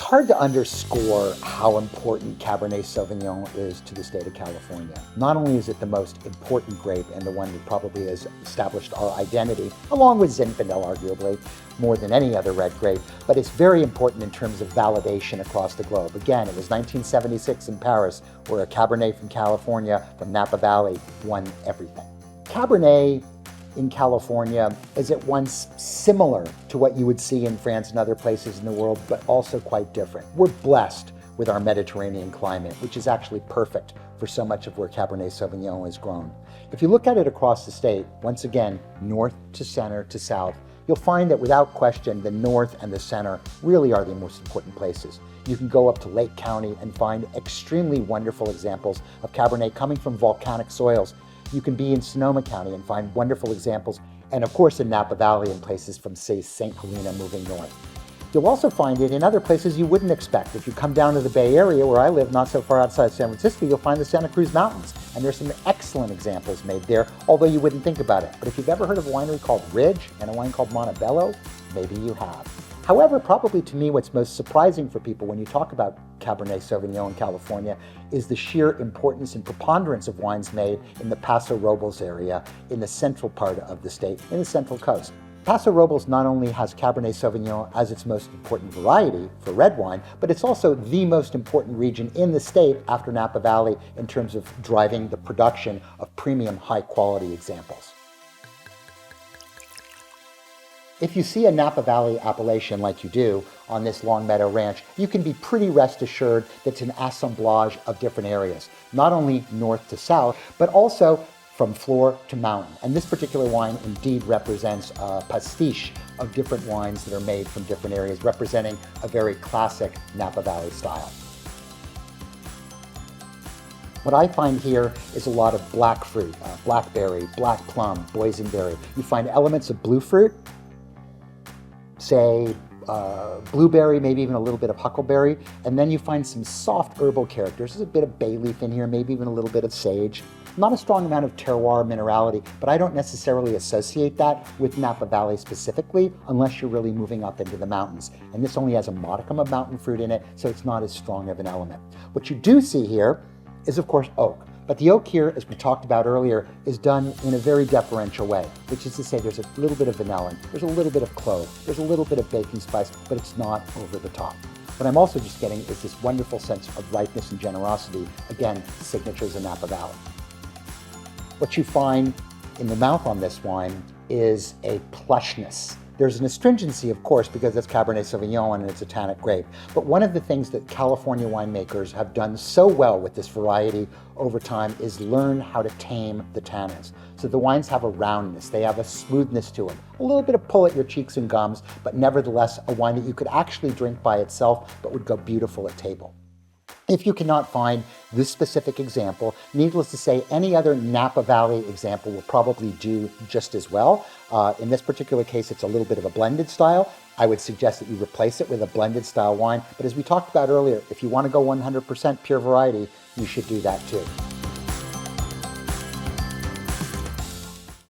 hard to underscore how important Cabernet Sauvignon is to the state of California. Not only is it the most important grape and the one that probably has established our identity, along with Zinfandel arguably, more than any other red grape, but it's very important in terms of validation across the globe. Again, it was 1976 in Paris where a Cabernet from California, from Napa Valley, won everything. Cabernet in California is at once similar to what you would see in France and other places in the world, but also quite different. We're blessed with our Mediterranean climate, which is actually perfect for so much of where Cabernet Sauvignon is grown. If you look at it across the state, once again, north to center to south, you'll find that without question, the north and the center really are the most important places. You can go up to Lake County and find extremely wonderful examples of Cabernet coming from volcanic soils. You can be in Sonoma County and find wonderful examples, and of course in Napa Valley and places from, say, St. Helena moving north. You'll also find it in other places you wouldn't expect. If you come down to the Bay Area, where I live, not so far outside San Francisco, you'll find the Santa Cruz Mountains, and there's some excellent examples made there, although you wouldn't think about it. But if you've ever heard of a winery called Ridge and a wine called Montebello, maybe you have. However, probably to me what's most surprising for people when you talk about Cabernet Sauvignon in California is the sheer importance and preponderance of wines made in the Paso Robles area in the central part of the state, in the Central Coast. Paso Robles not only has Cabernet Sauvignon as its most important variety for red wine, but it's also the most important region in the state after Napa Valley in terms of driving the production of premium high-quality examples. If you see a Napa Valley appellation like you do on this Long Meadow Ranch, you can be pretty rest assured that it's an assemblage of different areas, not only north to south, but also from floor to mountain. And this particular wine indeed represents a pastiche of different wines that are made from different areas, representing a very classic Napa Valley style. What I find here is a lot of black fruit, blackberry, black plum, boysenberry. You find elements of blue fruit, say blueberry, maybe even a little bit of huckleberry, and then you find some soft herbal characters. There's a bit of bay leaf in here, maybe even a little bit of sage. Not a strong amount of terroir minerality, but I don't necessarily associate that with Napa Valley specifically, unless you're really moving up into the mountains. And this only has a modicum of mountain fruit in it, so it's not as strong of an element. What you do see here is, of course, oak. But the oak here, as we talked about earlier, is done in a very deferential way, which is to say there's a little bit of vanillin, there's a little bit of clove, there's a little bit of baking spice, but it's not over the top. What I'm also just getting is this wonderful sense of ripeness and generosity, again, signatures of Napa Valley. What you find in the mouth on this wine is a plushness. There's an astringency, of course, because it's Cabernet Sauvignon and it's a tannic grape. But one of the things that California winemakers have done so well with this variety over time is learn how to tame the tannins. So the wines have a roundness, they have a smoothness to them, a little bit of pull at your cheeks and gums, but nevertheless a wine that you could actually drink by itself, but would go beautiful at table. If you cannot find this specific example, needless to say, any other Napa Valley example will probably do just as well. In this particular case, it's a little bit of a blended style. I would suggest that you replace it with a blended style wine. But as we talked about earlier, if you want to go 100% pure variety, you should do that too.